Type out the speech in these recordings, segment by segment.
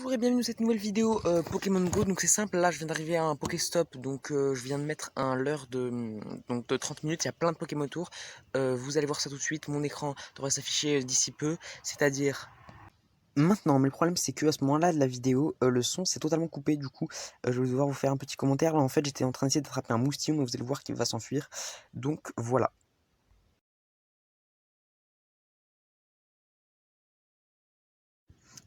Bonjour et bienvenue dans cette nouvelle vidéo Pokémon Go. Donc c'est simple, là je viens d'arriver à un Pokéstop, donc je viens de mettre un leurre de 30 minutes, il y a plein de Pokémon autour. Vous allez voir ça tout de suite, mon écran devrait s'afficher d'ici peu, c'est-à-dire maintenant. Mais le problème c'est que à ce moment-là de la vidéo, le son s'est totalement coupé, du coup je vais devoir vous faire un petit commentaire. Là en fait j'étais en train d'essayer d'attraper un moustillon, mais vous allez voir qu'il va s'enfuir, donc voilà.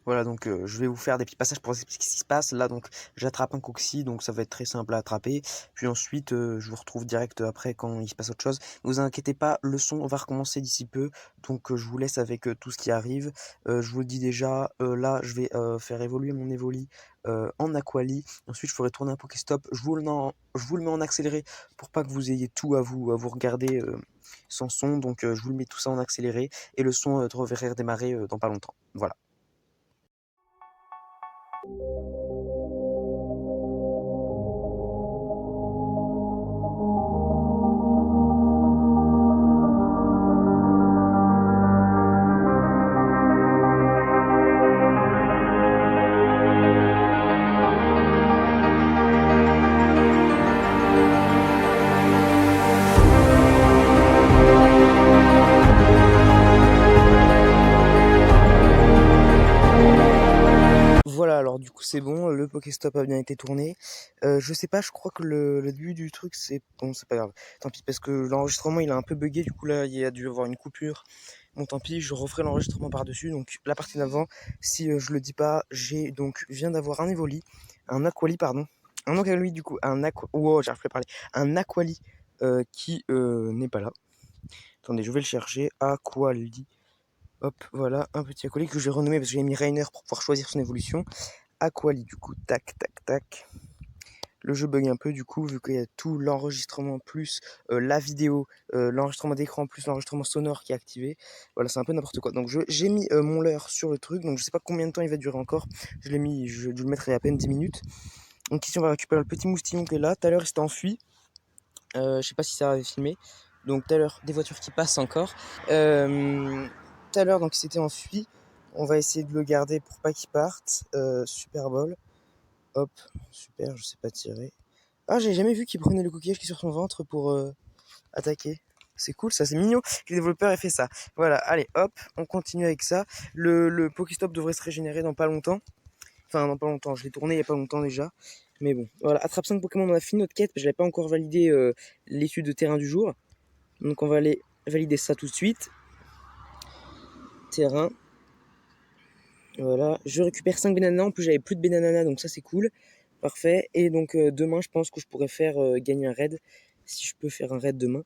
Voilà, donc je vais vous faire des petits passages pour expliquer ce qui se passe. Là, donc, j'attrape un coccyx, donc ça va être très simple à attraper. Puis ensuite, je vous retrouve direct après quand il se passe autre chose. Ne vous inquiétez pas, le son va recommencer d'ici peu. Donc, je vous laisse avec tout ce qui arrive. Je vous le dis déjà, là, je vais faire évoluer mon Evoli en Aquali. Ensuite, je ferai tourner un Pokéstop. Je vous le mets en accéléré pour pas que vous ayez tout à vous regarder sans son. Donc, je vous le mets tout ça en accéléré. Et le son devrait redémarrer dans pas longtemps. Voilà. Voilà, alors du coup c'est bon, le Pokéstop a bien été tourné. Je sais pas, je crois que le début du truc c'est... Bon, c'est pas grave, tant pis, parce que l'enregistrement il a un peu bugué, du coup là il y a dû y avoir une coupure. Bon tant pis, je referai l'enregistrement par-dessus. Donc la partie d'avant, si je le dis pas, viens d'avoir un Evoli, un Aquali pardon. Un Aquali du coup, oh, j'arrive plus à parler. Un Aquali qui n'est pas là. Attendez, je vais le chercher, Aquali. Hop, voilà, un petit Aquali que j'ai renommé parce que j'ai mis Rainer pour pouvoir choisir son évolution. Aquali, du coup, tac, tac, tac. Le jeu bug un peu, du coup, vu qu'il y a tout l'enregistrement plus la vidéo, l'enregistrement d'écran plus l'enregistrement sonore qui est activé. Voilà, c'est un peu n'importe quoi. Donc j'ai mis mon leurre sur le truc, donc je sais pas combien de temps il va durer encore. Je le mettrai à peine 10 minutes. Donc ici, on va récupérer le petit moustillon qui est là. Tout à l'heure, il s'était enfui. Je sais pas si ça avait filmé. Donc tout à l'heure, des voitures qui passent encore. Tout à l'heure, donc il s'était enfui. On va essayer de le garder pour pas qu'il parte. Super Bowl. Hop, super, je sais pas tirer. Ah, j'ai jamais vu qu'il prenait le coquillage qui est sur son ventre pour attaquer. C'est cool, ça, c'est mignon que le développeur ait fait ça. Voilà, allez, hop, on continue avec ça. Le Pokéstop devrait se régénérer dans pas longtemps. Enfin, dans pas longtemps, je l'ai tourné il y a pas longtemps déjà. Mais bon, voilà, attrape 5 Pokémon, on a fini notre quête. Je n'avais pas encore validé l'étude de terrain du jour. Donc on va aller valider ça tout de suite. Terrain. Voilà, je récupère 5 Banananas. En plus, j'avais plus de Banananas, donc ça c'est cool. Parfait. Et donc demain, je pense que je pourrais faire gagner un raid. Si je peux faire un raid demain.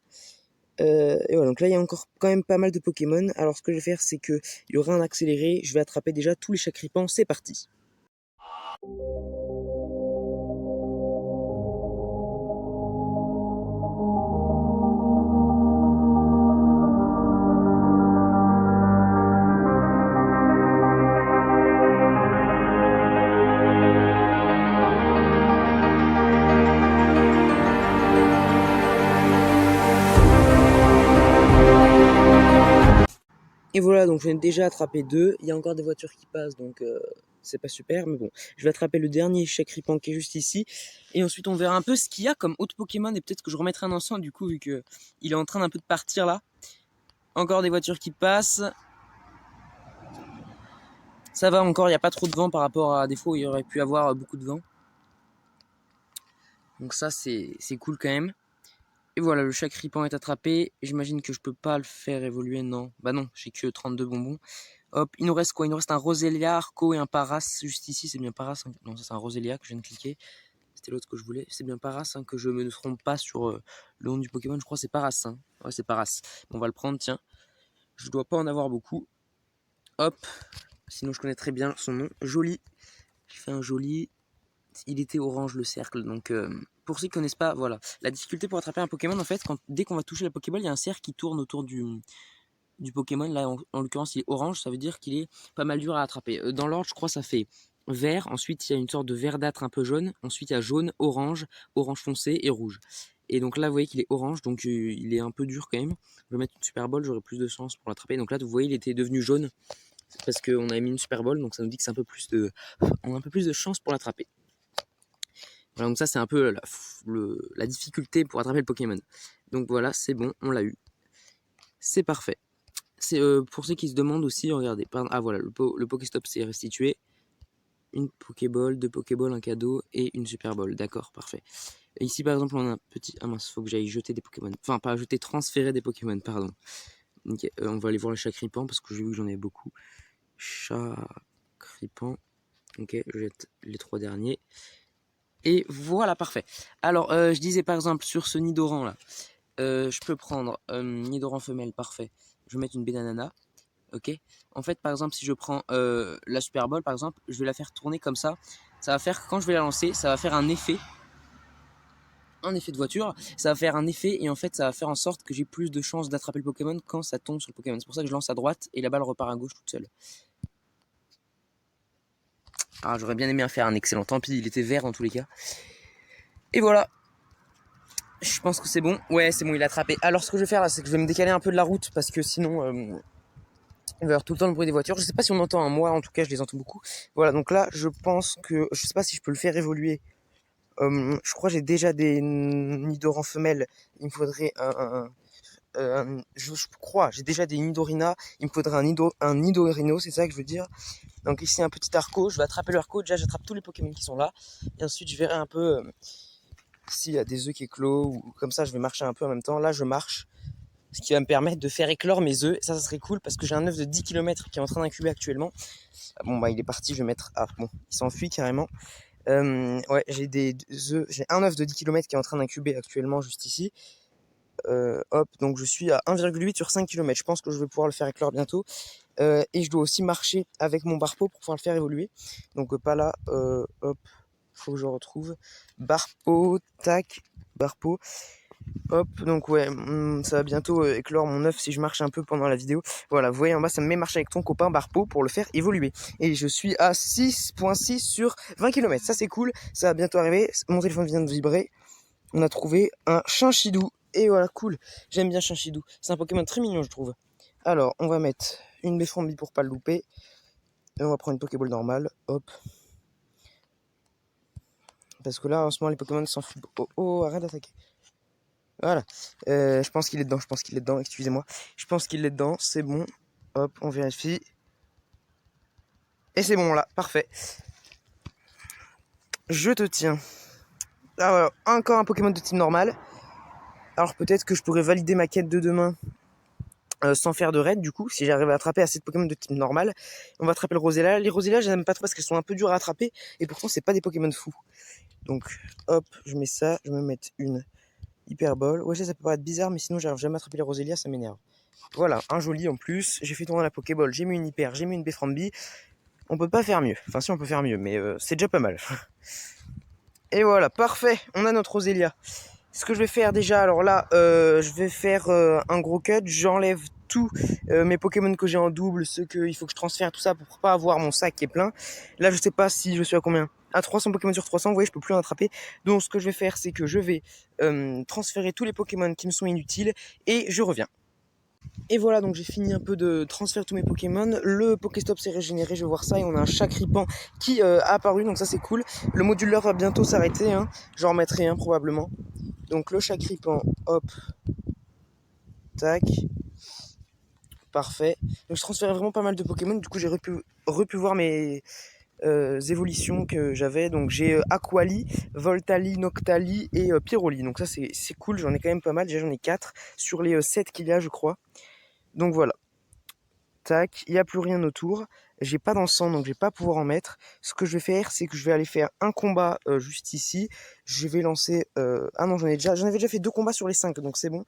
Et voilà, donc là, il y a encore quand même pas mal de Pokémon. Alors, ce que je vais faire, c'est qu'il y aura un accéléré. Je vais attraper déjà tous les Chacripants. C'est parti. Et voilà, donc j'en ai déjà attrapé 2. Il y a encore des voitures qui passent, donc c'est pas super. Mais bon, je vais attraper le dernier Chacripant qui est juste ici. Et ensuite, on verra un peu ce qu'il y a comme autre Pokémon. Et peut-être que je remettrai un ancien, du coup, vu qu'il est en train d'un peu de partir là. Encore des voitures qui passent. Ça va encore, il n'y a pas trop de vent par rapport à des fois où il y aurait pu avoir beaucoup de vent. Donc ça, c'est cool quand même. Et voilà, le Chacripant est attrapé. J'imagine que je peux pas le faire évoluer, non. Bah non, j'ai que 32 bonbons. Hop, il nous reste quoi? Il nous reste un Roselia, Arco et un Paras. Juste ici, c'est bien Paras. Hein. Non, ça c'est un Roselia que je viens de cliquer. C'était l'autre que je voulais. C'est bien Paras, hein, que je me trompe pas sur le nom du Pokémon. Je crois que c'est Paras. Hein. Ouais, c'est Paras. Bon, on va le prendre, tiens. Je dois pas en avoir beaucoup. Hop. Sinon, je connais très bien son nom. Joli. J'ai fait un joli. Il était orange le cercle, donc pour ceux qui connaissent pas, voilà. La difficulté pour attraper un Pokémon, en fait, dès qu'on va toucher la Pokéball, il y a un cercle qui tourne autour du Pokémon. Là, en l'occurrence, il est orange, ça veut dire qu'il est pas mal dur à attraper. Dans l'ordre, je crois, ça fait vert, ensuite il y a une sorte de verdâtre un peu jaune, ensuite il y a jaune, orange, orange foncé et rouge. Et donc là, vous voyez qu'il est orange, donc il est un peu dur quand même. Je vais mettre une Super Ball, j'aurai plus de chance pour l'attraper. Donc là, vous voyez, il était devenu jaune. parce qu'on a mis une Super Bowl, donc ça nous dit que on a un peu plus de chance pour l'attraper. Voilà, donc ça c'est un peu la difficulté pour attraper le Pokémon. Donc voilà, c'est bon, on l'a eu. C'est parfait. C'est pour ceux qui se demandent aussi, regardez. Ah voilà, le Pokéstop s'est restitué. Une Pokéball, 2 Pokéballs, un cadeau et une Super Bowl. D'accord, parfait. Et ici par exemple on a un petit... Ah mince, faut que j'aille jeter des Pokémon. Enfin pas jeter, transférer des Pokémon, pardon. Okay, on va aller voir le Chacripan parce que j'ai vu que j'en ai beaucoup. Chacripan. Ok, je jette les 3 derniers. Et voilà, parfait. Alors, je disais par exemple sur ce Nidoran là, je peux prendre Nidoran femelle, parfait. Je vais mettre une Bananana, ok. En fait, par exemple, si je prends la Super Bowl, par exemple, je vais la faire tourner comme ça. Ça va faire, quand je vais la lancer, ça va faire un effet de voiture. Ça va faire un effet et en fait, ça va faire en sorte que j'ai plus de chances d'attraper le Pokémon quand ça tombe sur le Pokémon. C'est pour ça que je lance à droite et la balle repart à gauche toute seule. Ah, j'aurais bien aimé en faire un excellent. Tant pis, il était vert dans tous les cas. Et voilà. Je pense que c'est bon. Ouais, c'est bon, il a attrapé. Alors, ce que je vais faire là, c'est que je vais me décaler un peu de la route parce que sinon, il va y avoir tout le temps le bruit des voitures. Je sais pas si on entend, hein. Moi, en tout cas, je les entends beaucoup. Voilà, donc là, je pense que je sais pas si je peux le faire évoluer. Je crois que j'ai déjà des Nidoran femelles. Il me faudrait je crois, j'ai déjà des Nidorina. Il me faudrait un Nidorino, c'est ça que je veux dire. Donc ici, un petit Arco. Je vais attraper le Arco. Déjà, j'attrape tous les Pokémon qui sont là. Et ensuite, je verrai un peu s'il y a des œufs qui éclosent ou comme ça, je vais marcher un peu en même temps. Là, je marche, ce qui va me permettre de faire éclore mes œufs. Ça serait cool parce que j'ai un œuf de 10 km qui est en train d'incuber actuellement. Bon, bah, il est parti, je vais mettre... Ah, bon, il s'enfuit carrément. Ouais, j'ai des œufs, j'ai un œuf de 10 km qui est en train d'incuber actuellement juste ici. Hop, donc je suis à 1,8 sur 5 km. Je pense que je vais pouvoir le faire éclore bientôt. Et je dois aussi marcher avec mon Barpo pour pouvoir le faire évoluer. Donc pas là, hop, faut que je retrouve. Barpo, tac, Barpo. Hop, donc ouais, ça va bientôt éclore mon œuf si je marche un peu pendant la vidéo. Voilà, vous voyez en bas, ça me met marcher avec ton copain Barpo pour le faire évoluer. Et je suis à 6,6 sur 20 km. Ça c'est cool, ça va bientôt arriver. Mon téléphone vient de vibrer. On a trouvé un Chinchidou. Et voilà, cool. J'aime bien Chinchidou. C'est un Pokémon très mignon, je trouve. Alors, on va mettre une Beframbi pour pas le louper. Et on va prendre une Pokéball normale. Hop. Parce que là, en ce moment, les Pokémon s'en foutent. Oh, oh, arrête d'attaquer. Voilà. Je pense qu'il est dedans. Excusez-moi. Je pense qu'il est dedans. C'est bon. Hop, on vérifie. Et c'est bon, là. Parfait. Je te tiens. Ah, voilà. Encore un Pokémon de type normal. Alors, peut-être que je pourrais valider ma quête de demain. Sans faire de raid, du coup, si j'arrive à attraper assez de Pokémon de type normal. On va attraper le Rosella. Les Rosella, j'aime pas trop parce qu'elles sont un peu dures à attraper. Et pourtant, c'est pas des Pokémon fous. Donc, hop, je mets ça. Je vais me mettre une Hyper Ball. Ouais, ça peut paraître bizarre, mais sinon, j'arrive jamais à attraper les Roselia, ça m'énerve. Voilà, un joli en plus. J'ai fait tourner la Pokéball. J'ai mis une Hyper, j'ai mis une Beframbi. On peut pas faire mieux. Enfin, si, on peut faire mieux, mais c'est déjà pas mal. Et voilà, parfait. On a notre Roselia. Ce que je vais faire déjà, alors là, je vais faire un gros cut. J'enlève tous mes Pokémon que j'ai en double, ceux qu'il faut que je transfère, tout ça, pour pas avoir mon sac qui est plein. Là, je sais pas si je suis à combien. À 300 Pokémon sur 300, vous voyez, je peux plus en attraper. Donc, ce que je vais faire, c'est que je vais transférer tous les Pokémon qui me sont inutiles et je reviens. Et voilà, donc j'ai fini un peu de transférer tous mes Pokémon. Le Pokéstop s'est régénéré, je vais voir ça. Et on a un Chacripan qui a apparu, donc ça c'est cool. Le modulaire va bientôt s'arrêter, hein. J'en remettrai un probablement. Donc le Chacripan, hop, tac, parfait. Donc je transférais vraiment pas mal de Pokémon. Du coup j'ai repu voir mes évolutions que j'avais. Donc j'ai Aquali, Voltali, Noctali et Pyroli. Donc ça c'est cool, j'en ai quand même pas mal. Déjà j'en ai 4 sur les 7 qu'il y a je crois. Donc voilà. Tac, il n'y a plus rien autour. J'ai pas d'encens donc je vais pas pouvoir en mettre. Ce que je vais faire, c'est que je vais aller faire un combat juste ici. Je vais lancer. Ah non, j'en avais déjà fait 2 combats sur les 5, donc c'est bon.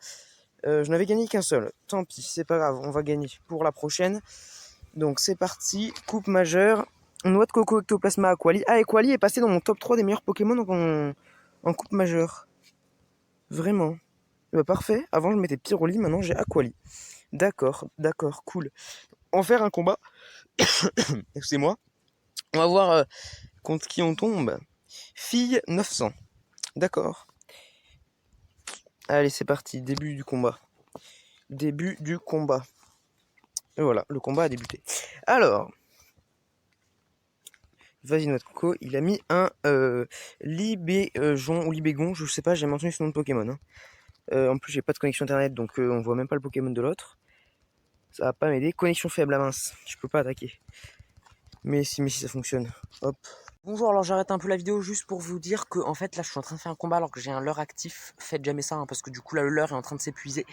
Je n'avais gagné qu'un seul. Tant pis, c'est pas grave, on va gagner pour la prochaine. Donc c'est parti, coupe majeure. Noix de coco ectoplasma Aquali. Ah, Aquali est passé dans mon top 3 des meilleurs Pokémon en coupe majeure. Vraiment. Bah, parfait. Avant je mettais Pyroli, maintenant j'ai Aquali. D'accord, cool. On va faire un combat. Excusez-moi. On va voir contre qui on tombe. Fille 900. D'accord. Allez, c'est parti. Début du combat. Et voilà, le combat a débuté. Alors, vas-y notre coco, il a mis un Libéjon ou Libégon, je sais pas, j'ai mentionné son nom de Pokémon. Hein. En plus, j'ai pas de connexion internet, donc on voit même pas le Pokémon de l'autre. Ça va pas m'aider. Connexion faible à mince, je peux pas attaquer. Mais si ça fonctionne. Hop. Bonjour, alors j'arrête un peu la vidéo juste pour vous dire que en fait là je suis en train de faire un combat alors que j'ai un leurre actif. Faites jamais ça hein, parce que du coup là le leurre est en train de s'épuiser.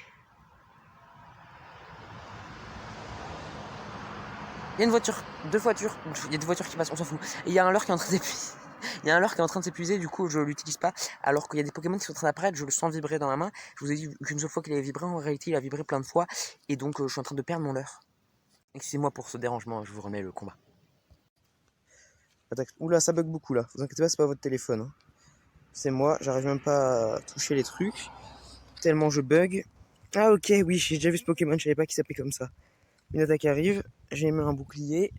Il y a une voiture, deux voitures, il y a des voitures qui passent, on s'en fout. Et il y a un leurre qui est en train de s'épuiser. Il y a un leurre qui est en train de s'épuiser, du coup je l'utilise pas. Alors qu'il y a des Pokémon qui sont en train d'apparaître, je le sens vibrer dans la main. Je vous ai dit qu'une seule fois qu'il avait vibré, en réalité il a vibré plein de fois. Et donc je suis en train de perdre mon leurre. Excusez-moi pour ce dérangement, je vous remets le combat. Oula, ça bug beaucoup là, vous inquiétez pas, c'est pas votre téléphone. Hein. C'est moi, j'arrive même pas à toucher les trucs. Tellement je bug. Ah ok, oui, j'ai déjà vu ce Pokémon, je savais pas qu'il s'appelait comme ça. Une attaque arrive, j'ai mis un bouclier.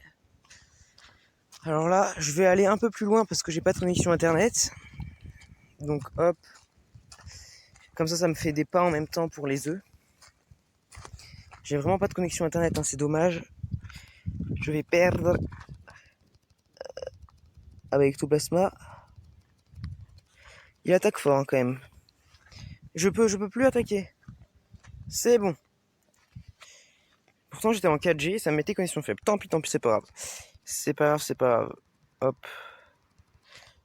Alors là, je vais aller un peu plus loin parce que j'ai pas de connexion internet. Donc hop. Comme ça me fait des pas en même temps pour les œufs. J'ai vraiment pas de connexion internet, hein, c'est dommage. Je vais perdre avec Ectoplasma. Il attaque fort hein, quand même. Je peux plus attaquer. C'est bon. Pourtant j'étais en 4G, ça me mettait connexion faible. Tant pis, c'est pas grave. C'est pas grave. Hop.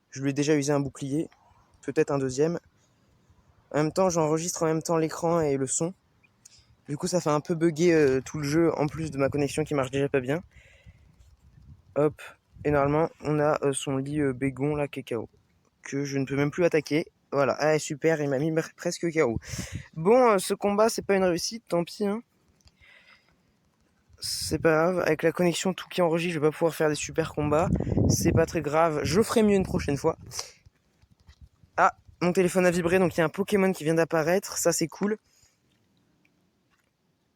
Je lui ai déjà usé un bouclier. Peut-être un deuxième. En même temps, j'enregistre en même temps l'écran et le son. Du coup, ça fait un peu bugger tout le jeu, en plus de ma connexion qui marche déjà pas bien. Hop. Et normalement, on a son lit bégon, là, qui est KO. Que je ne peux même plus attaquer. Voilà. Ah, super, il m'a mis presque KO. Bon, ce combat, c'est pas une réussite, tant pis. Hein. C'est pas grave. Avec la connexion, tout qui enregistre, je vais pas pouvoir faire des super combats. C'est pas très grave. Je ferai mieux une prochaine fois. Ah, mon téléphone a vibré, donc il y a un Pokémon qui vient d'apparaître. Ça, c'est cool.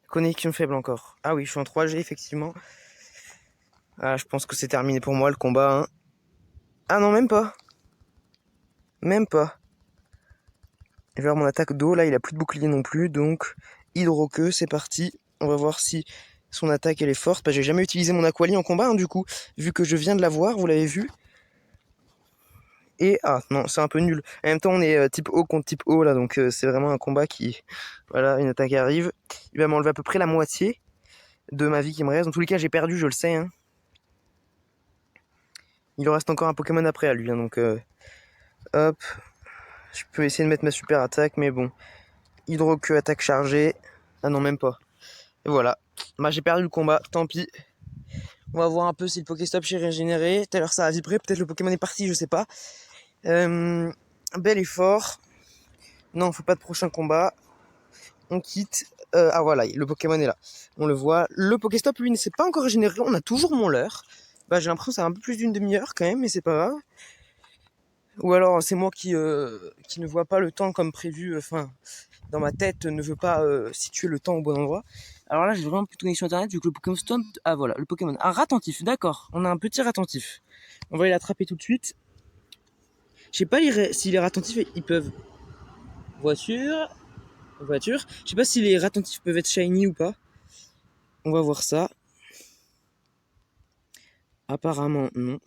Connexion faible encore. Ah oui, je suis en 3G, effectivement. Ah, je pense que c'est terminé pour moi, le combat. Hein. Ah non, même pas. Même pas. Je vais voir mon attaque d'eau. Là, il a plus de bouclier non plus. Donc, Hydro-queue, c'est parti. On va voir si son attaque, elle est forte. J'ai jamais utilisé mon Aquali en combat, hein, du coup. Vu que je viens de l'avoir, vous l'avez vu. Et, ah, non, c'est un peu nul. En même temps, on est type O contre type O, là. Donc, c'est vraiment un combat qui... Voilà, une attaque arrive. Il va m'enlever à peu près la moitié de ma vie qui me reste. Dans tous les cas, j'ai perdu, je le sais. Hein. Il en reste encore un Pokémon après à lui. Hein, donc, hop. Je peux essayer de mettre ma super attaque, mais bon. Hydro-queue, attaque chargée. Ah non, même pas. Et voilà. Bah, j'ai perdu le combat, tant pis. On va voir un peu si le Pokéstop s'est régénéré. Tout à l'heure, ça a vibré. Peut-être le Pokémon est parti, je sais pas. Bel effort. Non, faut pas de prochain combat. On quitte. Ah voilà, le Pokémon est là. On le voit. Le Pokéstop, lui, ne s'est pas encore régénéré. On a toujours mon leurre. Bah, j'ai l'impression que ça a un peu plus d'une demi-heure quand même, mais c'est pas grave. Ou alors c'est moi qui ne vois pas le temps comme prévu, enfin dans ma tête ne veut pas situer le temps au bon endroit. Alors là j'ai vraiment plus de connexion internet vu que le Pokémon Stomp, ah voilà, le Pokémon, un ratentif, d'accord, on a un petit ratentif. On va aller l'attraper tout de suite. Je sais pas si les ratentifs ils peuvent... Voiture. Je sais pas si les ratentifs peuvent être shiny ou pas. On va voir ça. Apparemment non.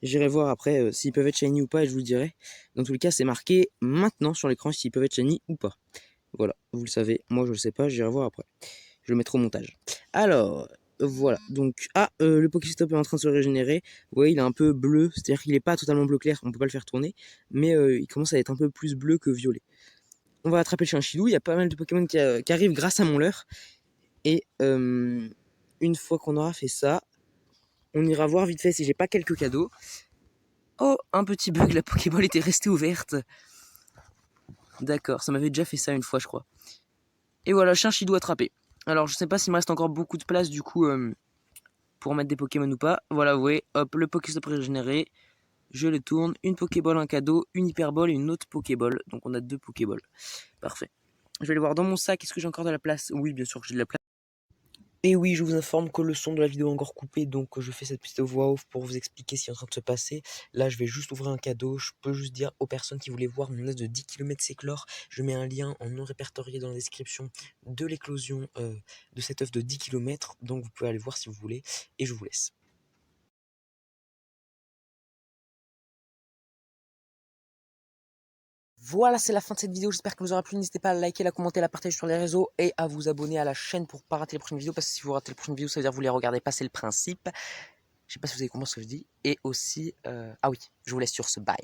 J'irai voir après s'ils peuvent être shiny ou pas et je vous le dirai. Dans tous les cas, c'est marqué maintenant sur l'écran s'ils peuvent être shiny ou pas. Voilà, vous le savez. Moi, je le sais pas, j'irai voir après. Je le mettrai au montage. Alors, voilà. Donc, le Pokéstop est en train de se régénérer. Vous voyez, il est un peu bleu. C'est-à-dire qu'il n'est pas totalement bleu clair. On peut pas le faire tourner. Mais il commence à être un peu plus bleu que violet. On va attraper le Chinchillou. Il y a pas mal de Pokémon qui arrivent grâce à mon leurre. Et une fois qu'on aura fait ça, on ira voir vite fait si j'ai pas quelques cadeaux. Oh, un petit bug, la Pokéball était restée ouverte. D'accord, ça m'avait déjà fait ça une fois, je crois. Et voilà, Chinchillou attrapé. Alors, je sais pas s'il me reste encore beaucoup de place, du coup, pour mettre des Pokémon ou pas. Voilà, vous voyez, hop, le Pokéstop régénéré. Je le tourne, une Pokéball, un cadeau, une Hyperball et une autre Pokéball. Donc, on a 2 Pokéballs. Parfait. Je vais aller voir dans mon sac, est-ce que j'ai encore de la place? Oui, bien sûr que j'ai de la place. Et oui, je vous informe que le son de la vidéo est encore coupé, donc je fais cette petite voix off pour vous expliquer ce qui est en train de se passer. Là, je vais juste ouvrir un cadeau. Je peux juste dire aux personnes qui voulaient voir mon œuf de 10 km s'éclore, je mets un lien en non répertorié dans la description de l'éclosion de cet œuf de 10 km. Donc vous pouvez aller voir si vous voulez, et je vous laisse. Voilà, c'est la fin de cette vidéo, j'espère qu'elle vous aura plu. N'hésitez pas à liker, la commenter, la partager sur les réseaux et à vous abonner à la chaîne pour ne pas rater les prochaines vidéos, parce que si vous ratez les prochaines vidéos, ça veut dire que vous les regardez pas, c'est le principe. Je sais pas si vous avez compris ce que je dis. Et aussi, ah oui, je vous laisse sur ce bail.